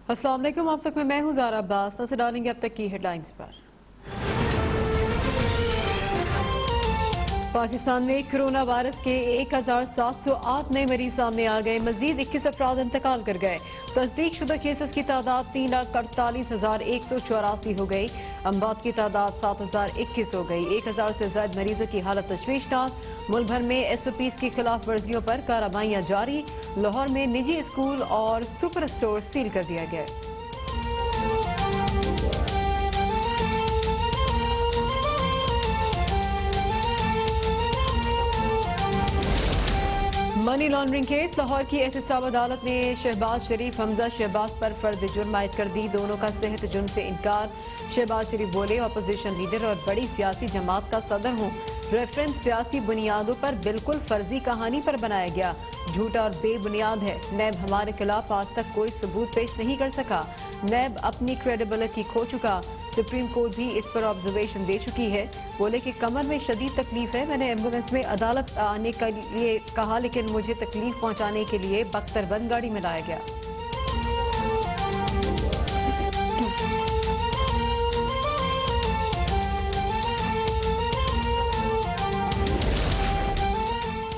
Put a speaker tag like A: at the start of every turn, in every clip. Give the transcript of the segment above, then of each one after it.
A: अस्सलाम वालेकुम, आप तक में मैं हूं ज़ारा अब्बास। नजर डालेंगे अब तक की हेडलाइंस पर। पाकिस्तान में कोरोना वायरस के 1708 नए मरीज सामने आ गए। मजीद 21 अफराद इंतकाल कर गए। तस्दीक शुदा केसेस की तादाद 3,48,184 हो गई। अमवात की तादाद 7,021 हो गई। 1,000 से ज्यादा मरीजों की हालत तशवीशनाक। मुल्क भर में SOPs की खिलाफ वर्जियों पर कार्रवाइयां जारी। लाहौर में निजी स्कूल और सुपर स्टोर सील कर दिया गया। Money laundering case. लाहौर की एहतसाब अदालत ने शहबाज शरीफ हमजा शहबाज पर फर्द जुर्म आयद कर दी। दोनों का सेहत जुर्म से इनकार। शहबाज शरीफ बोले, अपोजिशन लीडर और बड़ी सियासी जमात का सदर हूँ। रेफरेंस सियासी बुनियादों पर बिल्कुल फर्जी कहानी पर बनाया गया, झूठा और बेबुनियाद है। नैब हमारे खिलाफ आज तक कोई सबूत पेश नहीं कर सका। नैब अपनी क्रेडिबिलिटी खो चुका। सुप्रीम कोर्ट भी इस पर ऑब्जर्वेशन दे चुकी है। बोले कि कमर में शदीद तकलीफ है। मैंने एम्बुलेंस में अदालत आने के लिए कहा, लेकिन मुझे तकलीफ पहुंचाने के लिए बख्तरबंद गाड़ी में लाया गया।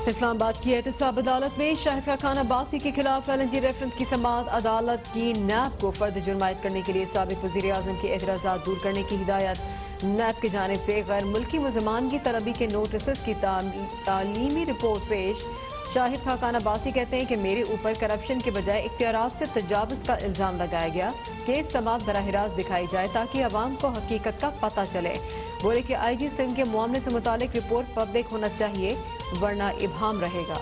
A: इस्लामाबाद की एहतसाब अदालत में शाहिद खान अब्बासी के खिलाफ LNG रेफरेंस की समाअत। अदालत की नैब को फर्द जुर्म आयद करने के लिए साबिक वज़ीर आज़म के एतराज़ात दूर करने की हिदायत। नैब की जानिब से गैर मुल्की मुल्ज़मान की तलबी के नोटिस की तालीमी रिपोर्ट पेश। शाहिद खान अब्बासी कहते हैं कि मेरे ऊपर करप्शन के बजाय इख्तियारात से तजावुज़ का इल्ज़ाम लगाया गया। केस समाअत बराह रास्त दिखाई जाए ताकि अवाम को हकीकत का पता चले। बोले कि IG सिंध के मामले से मुतालिक रिपोर्ट पब्लिक होना चाहिए, वरना इबहम रहेगा।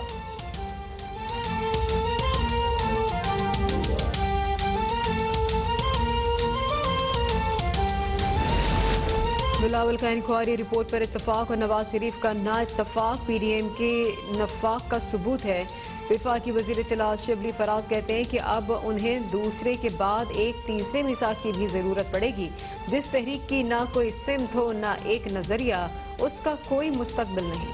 A: बिलावल का इंक्वायरी रिपोर्ट पर इत्तफाक और नवाज शरीफ का ना इत्तफाक PDM के नफाक का सबूत है। वफाकी वज़ीर इत्तलात शिबली फराज कहते हैं कि अब उन्हें दूसरे के बाद एक तीसरे मिसाक की भी जरूरत पड़ेगी। जिस तहरीक की ना कोई सिमत हो, ना एक नजरिया, उसका कोई मुस्तकबिल नहीं।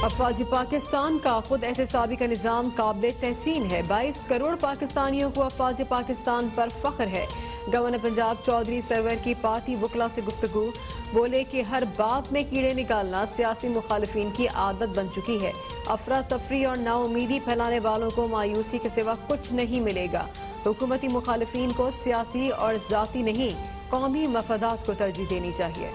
A: अफवाज पाकिस्तान का खुद एहतसाबी का निज़ाम काबिल तहसीन है। 22 करोड़ पाकिस्तानियों को अफवाज पाकिस्तान पर फख्र है। गवर्नर पंजाब चौधरी सरवर की पार्टी वकला से गुफ्तगू। बोले कि हर बात में कीड़े निकालना सियासी मुखालिफिन की आदत बन चुकी है। अफरा तफरी और नाउमीदी फैलाने वालों को मायूसी के सिवा कुछ नहीं मिलेगा। हुकूमती मुखालिफिन को सियासी और जाती नहीं, कौमी मफादात को तरजीह देनी चाहिए।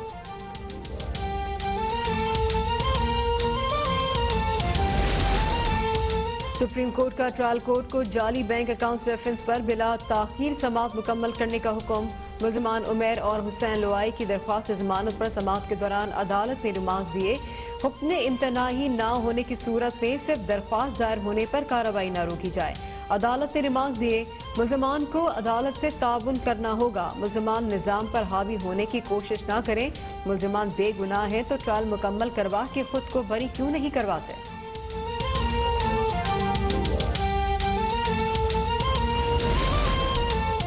A: सुप्रीम कोर्ट का ट्रायल कोर्ट को जाली बैंक अकाउंट रेफरेंस पर बिला ताखीर समाअत मुकम्मल करने का हुक्म। मुल्ज़मान उमैर और हुसैन लोआई की दरख्वास्त जमानत पर समाअत के दौरान अदालत ने रिमांड दिए। हुक्म इम्तनाही ना होने की सूरत में सिर्फ दरख्वास्त दायर होने पर कार्रवाई न रोकी जाए। अदालत ने रिमांड दिए। मुल्ज़मान को अदालत से ताउन करना होगा। मुल्ज़मान निज़ाम पर हावी होने की कोशिश ना करें। मुल्ज़मान बेगुनाह हैं तो ट्रायल मुकम्मल करवा के खुद को बरी क्यों नहीं करवाते।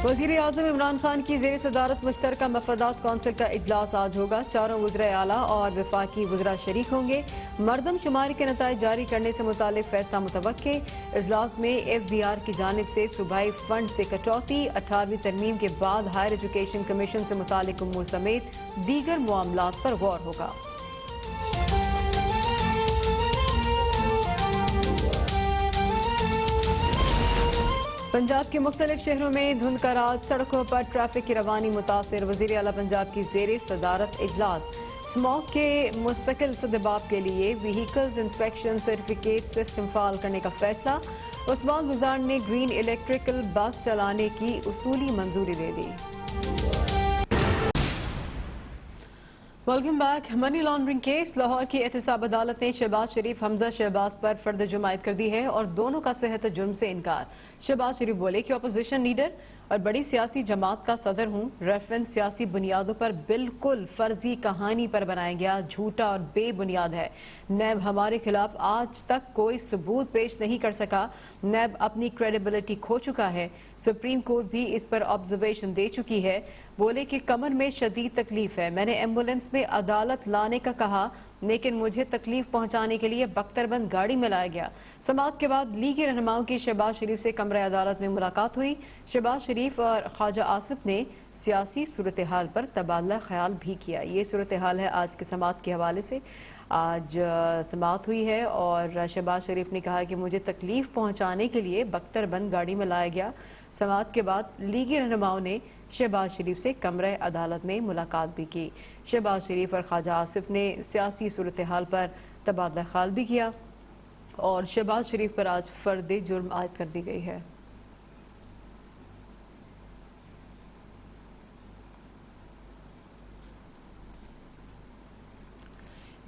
A: वज़ीर आज़म इमरान खान की ज़ेर सदारत मुश्तरका मफादात कौंसिल का इजलास आज होगा। चारों वज़राए आला और वफाकी वज़रा शरीक होंगे। मरदमशुमारी के नताइज जारी करने से मुतालिक फैसला मुतवक्के। इजलास में FBR की जानिब से सूबाई फंड से कटौती, 18वीं तरमीम के बाद हायर एजुकेशन कमीशन से मुतालिक उमूर समेत दीगर मामलात पर गौर होगा। पंजाब के मुख्तलिफ शहरों में धुंध का राज, सड़कों पर ट्रैफिक की रवानी मुतासिर। वज़ीर आला पंजाब की ज़ेर सदारत इजलास। स्मॉग के मुस्तकिल सदबाब के लिए व्हीकल्स इंस्पेक्शन सर्टिफिकेट सिस्टम फाल करने का फैसला। उस्मान गुज़ार ने ग्रीन इलेक्ट्रिकल बस चलाने की उसूली मंजूरी दे दी। Welcome back. Money laundering case. Lahore की एहतसाब अदालत ने शहबाज शरीफ हमजा शहबाज पर फर्द जुर्म आयद कर दी है और दोनों का सेहत जुर्म से इनकार। शहबाज शरीफ बोले कि अपोजिशन लीडर और बड़ी सियासी जमात का सदर हूँ। रेफरेंस सियासी बुनियादों पर बिल्कुल फर्जी कहानी पर बनाया गया, झूठा और बेबुनियाद है। नैब हमारे खिलाफ आज तक कोई सबूत पेश नहीं कर सका। नैब अपनी क्रेडिबिलिटी खो चुका है। सुप्रीम कोर्ट भी इस पर ऑब्जर्वेशन दे चुकी है। बोले कि कमर में शदीद तकलीफ है। मैंने एम्बुलेंस में अदालत लाने का कहा, लेकिन मुझे तकलीफ पहुंचाने के लिए बख्तरबंद गाड़ी में लाया गया। समाअत के बाद लीगी रहनुमाओं की शहबाज शरीफ से कमरे अदालत में मुलाकात हुई। शहबाज शरीफ और ख्वाजा आसिफ ने सियासी सूरत हाल पर तबादला ख्याल भी किया। ये सूरत हाल है आज के समाअत के हवाले से। आज समाअत हुई है और शहबाज शरीफ ने कहा कि मुझे तकलीफ पहुंचाने के लिए बख्तरबंद गाड़ी में लाया गया। समाअत के बाद लीगी रहनुमाओं ने शहबाज शरीफ से कमरे अदालत में मुलाकात भी की। शहबाज शरीफ और ख्वाजा आसिफ ने सियासी सूरत हाल पर तबादला ख्याल भी किया और शहबाज शरीफ पर आज फर्द जुर्म आयद कर दी गई है।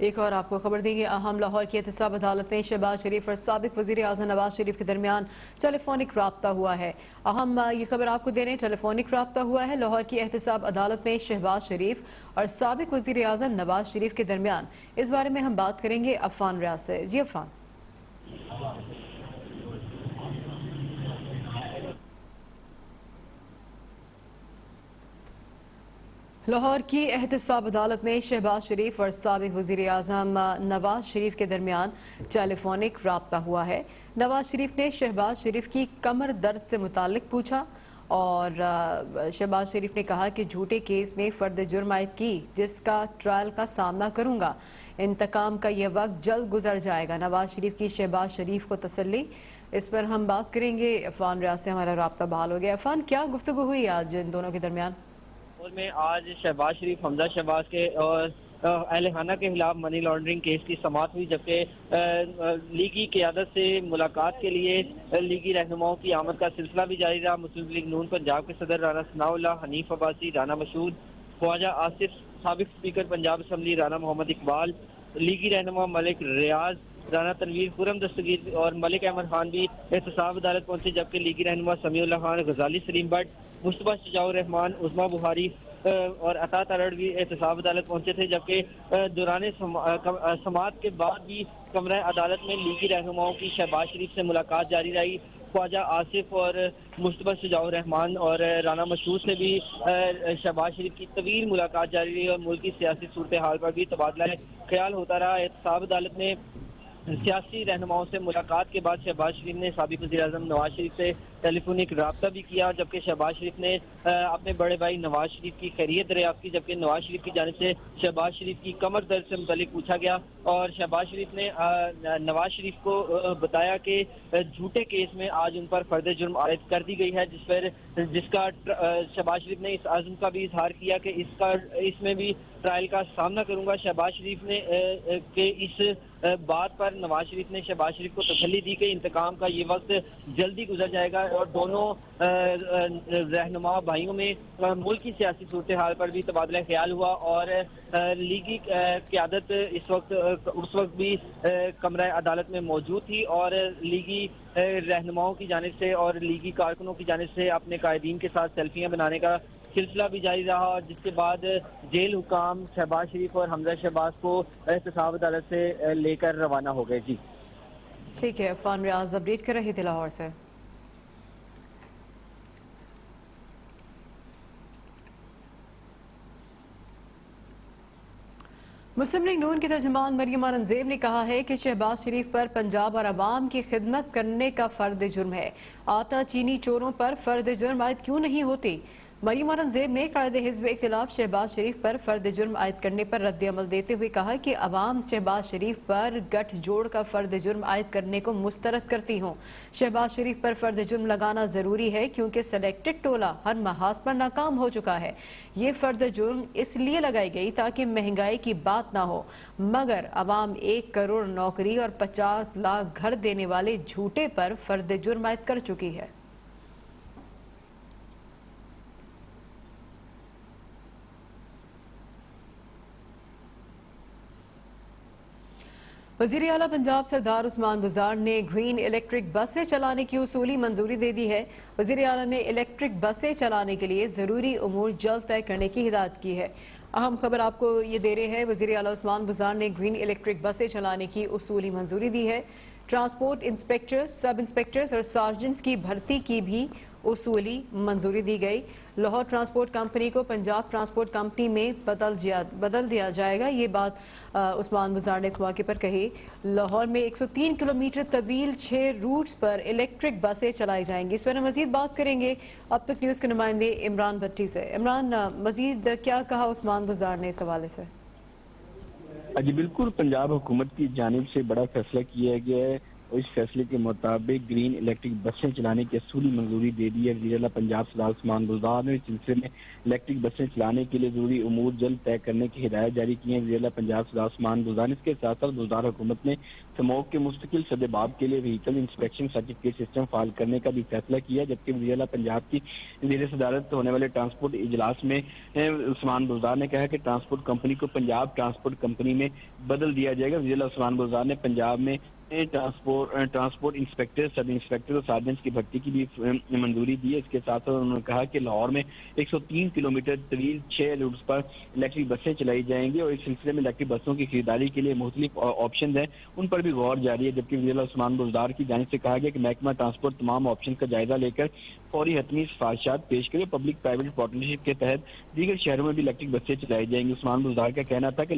A: एक और आपको खबर देंगे, अहम लाहौर की एहतसाब अदालत में शहबाज शरीफ और साबिक वज़ीर आज़म नवाज शरीफ के दरमियान टेलीफोनिक राब्ता हुआ है। अहम ये खबर आपको दे रहे हैं, टेलीफोनिक राब्ता हुआ है लाहौर की एहतसाब अदालत में शहबाज शरीफ और साबिक वज़ीर आज़म नवाज शरीफ के दरमियान। इस बारे में हम बात करेंगे अफान रियाज से। जी अफान। लाहौर की एहतसाब अदालत में शहबाज शरीफ और साबिक वज़ीर आज़म नवाज शरीफ के दरमियान टेलीफोनिक राब्ता हुआ है। नवाज शरीफ ने शहबाज शरीफ की कमर दर्द से मुताल्लिक पूछा और शहबाज शरीफ ने कहा कि झूठे केस में फर्द जुर्म आयद की जिसका ट्रायल का सामना करूंगा, इंतकाम का यह वक्त जल्द गुजर जाएगा। नवाज शरीफ की शहबाज शरीफ को तसल्ली, इस पर हम बात करेंगे। अफान रियाज से हमारा राब्ता बहाल हो गया। अफान, क्या गुफ्तगू हुई आज इन दोनों के दरमियान?
B: में आज शहबाज शरीफ हमजा शहबाज के और अहले खाना के खिलाफ मनी लॉन्ड्रिंग केस की समाअत हुई, जबकि लीगी क़यादत से मुलाकात के लिए लीगी रहनुमाओं की आमद का सिलसिला भी जारी रहा। मुस्लिम लीग नून पंजाब के सदर राना सनाउल्लाह, हनीफ अब्बासी, राना मसूद, ख्वाजा आसिफ, साबिक स्पीकर पंजाब असम्बली राना मोहम्मद इकबाल, लीगी रहनुमा मलिक रियाज, राना तनवीर, खुरम दस्तगीर और मलिक अहमद खान भी एहतसाब अदालत पहुंचे, जबकि लीगी रहनुमा समीउल्लाह खान, गजाली सलीम भट्ट, मुस्तफा शजाउर रहमान, उस्मा बुहारी और अता तरड़ भी एहतसाब अदालत पहुंचे थे। जबकि दौरान समाअत के बाद भी कमरा अदालत में लीगी रहनुमाओं की शहबाज शरीफ से मुलाकात जारी रही। ख्वाजा आसिफ और मुस्तफा शजाउर रहमान और राना मसूद से भी शहबाज शरीफ की तवील मुलाकात जारी रही और मुल्क की सियासी सूरत हाल पर भी तबादला ख्याल होता रहा। एहतसाब अदालत ने सियासी रहनुमाओं से मुलाकात के बाद शहबाज शरीफ ने साबिक वज़ीर आज़म नवाज शरीफ से टेलीफोनिक राब्ता भी किया, जबकि शहबाज शरीफ ने अपने बड़े भाई नवाज शरीफ की खैरियत दरियाफ्त की, जबकि नवाज शरीफ की जानिब से शहबाज शरीफ की कमर दर्द से मुतालिक पूछा गया और शहबाज शरीफ ने नवाज शरीफ को बताया कि झूठे केस में आज उन पर फर्द जुर्म आयद कर दी गई है, जिसका शहबाज शरीफ ने इस आज़म का भी इजहार किया कि इसमें भी ट्रायल का सामना करूंगा। शहबाज शरीफ ने के इस बात पर नवाज शरीफ ने शहबाज शरीफ को तसल्ली दी कि इंतकाम का ये वक्त जल्दी गुजर जाएगा और दोनों रहनुमा भाइयों में मुल्क की सियासी सूरत हाल पर भी तबादला ख्याल हुआ और लीगी क़यादत उस वक्त भी कमरा अदालत में मौजूद थी और लीगी रहनुमाओं की जानिब से और लीगी कारकुनों की जानिब से अपने कायदीन के साथ सेल्फियाँ बनाने का सिलसिला भी जारी रहा और जिसके बाद जेल हुकाम शहबाज शरीफ और हमजा शहबाज को एहतसाब अदालत से लेकर रवाना हो गए। जी
A: ठीक है, अफान रियाज अपडेट कर रही थी लाहौर से। मुस्लिम लीग नून की तर्जुमान मरियम औरंगजेब ने कहा है कि शहबाज शरीफ पर पंजाब और अवाम की खिदमत करने का फर्द जुर्म है। आटा चीनी चोरों पर फर्द जुर्म आयद क्यों नहीं होती? मरियम औरंगजेब ने कायदे हिज़्ब इख्तिलाफ शहबाज शरीफ पर फर्द जुर्म आयद करने पर रद्द अमल देते हुए कहा कि अवाम शहबाज शरीफ पर गठजोड़ का फर्द जुर्म आयद करने को मुस्तरद करती हूँ। शहबाज शरीफ पर फर्द जुर्म लगाना जरूरी है क्योंकि सेलेक्टेड टोला हर महाज पर नाकाम हो चुका है। ये फर्द जुर्म इसलिए लगाई गई ताकि महंगाई की बात ना हो, मगर अवाम 1 करोड़ नौकरी और 50 लाख घर देने वाले झूठे पर फर्द जुर्म आयद कर चुकी है। वज़ीर आला पंजाब सरदार उस्मान बुज़दार ने ग्रीन इलेक्ट्रिक बसें चलाने की उसूली मंजूरी दे दी है। वज़ीर आला ने इलेक्ट्रिक बसें चलाने के लिए ज़रूरी उमूर जल्द तय करने की हिदायत की है। अहम खबर आपको ये दे रहे हैं, वज़ीर आला उस्मान बुज़दार ने ग्रीन इलेक्ट्रिक बसें चलाने की उसूली मंजूरी दी है। ट्रांसपोर्ट इंस्पेक्टर्स, सब इंस्पेक्टर्स और सार्जेंट्स की भर्ती की भी उसूली मंजूरी दी गई। लाहौर ट्रांसपोर्ट कंपनी को पंजाब ट्रांसपोर्ट कंपनी में बदल दिया जाएगा। ये बात उस्मान बुज़दार ने इस मौके पर कही। लाहौर में 103 किलोमीटर तवील 6 रूट्स पर इलेक्ट्रिक बसें चलाई जाएंगी। इस पर हम मजीद बात करेंगे अब तक न्यूज़ के नुमाइंदे इमरान भट्टी से। इमरान, मजीद क्या कहा उस्मान बुज़दार ने इस हवाले से?
C: जी बिल्कुल, पंजाब हुकूमत की जानिब से बड़ा फैसला किया गया है और इस फैसले के मुताबिक ग्रीन इलेक्ट्रिक बसें चलाने की असूली मंजूरी दे दी है। वज़ीर आला पंजाब सरदार उस्मान बुज़दार ने इस सिलसिले में इलेक्ट्रिक बसें चलाने के लिए जरूरी उमूर जल्द तय करने की हिदायत जारी की है। वज़ीर आला पंजाब सरदार उस्मान बुज़दार ने इसके साथ साथ बुज़दार हुकूमत ने स्मोक के मुस्तकिल सदेबाब के लिए व्हीकल इंस्पेक्शन सर्टिफिकेट सिस्टम फाल करने का भी फैसला किया। जबकि वज़ीर आला पंजाब की ज़ेर सदारत होने वाले ट्रांसपोर्ट इजलास में उस्मान बुज़दार ने कहा कि ट्रांसपोर्ट कंपनी को पंजाब ट्रांसपोर्ट कंपनी में बदल दिया जाएगा। वज़ीर आला उस्मान बुज़दार ने पंजाब में ट्रांसपोर्ट इंस्पेक्टर, सब इंस्पेक्टर और सार्जेंट्स की भर्ती की भी मंजूरी दी है। इसके साथ साथ उन्होंने कहा कि लाहौर में 103 किलोमीटर तवील 6 रूट्स पर इलेक्ट्रिक बसें चलाई जाएंगी और इस सिलसिले में इलेक्ट्रिक बसों की खरीदारी के लिए मुख्तलिफ ऑप्शन हैं, उन पर भी गौर जारी है। जबकि वज़ीर उस्मान बुज़दार की जानिब से कहा गया कि महकमा ट्रांसपोर्ट तमाम ऑप्शन का जायजा लेकर फौरी हतमी सिफारिशात पेश करे। पब्लिक प्राइवेट पार्टनरशिप के तहत दीगर शहरों में भी इलेक्ट्रिक बसें चलाई जाएंगी। उस्मान बुज़दार का कहना था कि